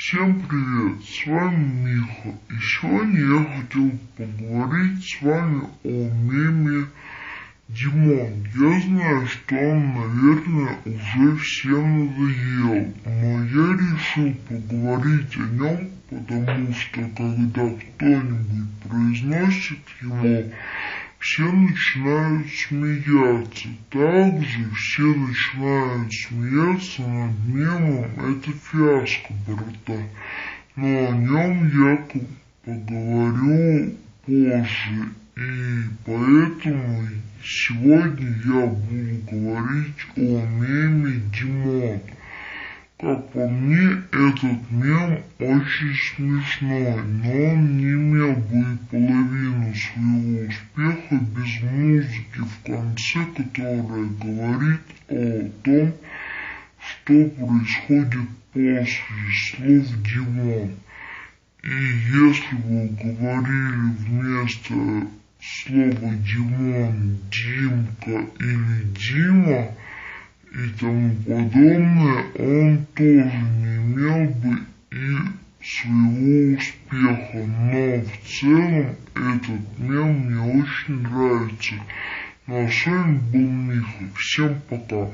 Всем привет, с вами Миха, и сегодня я хотел поговорить с вами о меме Димон. Я знаю, что он, наверное, уже всем надоел, но я решил поговорить о нем, потому что когда кто-нибудь произносит его, все начинают смеяться. Также все начинают смеяться над мемом «Это фиаско, братан». Но о нем я поговорю позже. И поэтому сегодня я буду говорить о меме Димон. Как по мне, этот мем очень смешной, но он не имел бы и половину своего успеха без музыки в конце, которая говорит о том, что происходит после слов Димон. И если бы говорили вместо слова Димон Димка или Дима и тому подобное, он тоже не имел бы и своего успеха. Но в целом этот мем мне очень нравится. Ну а с вами был Миха. Всем пока.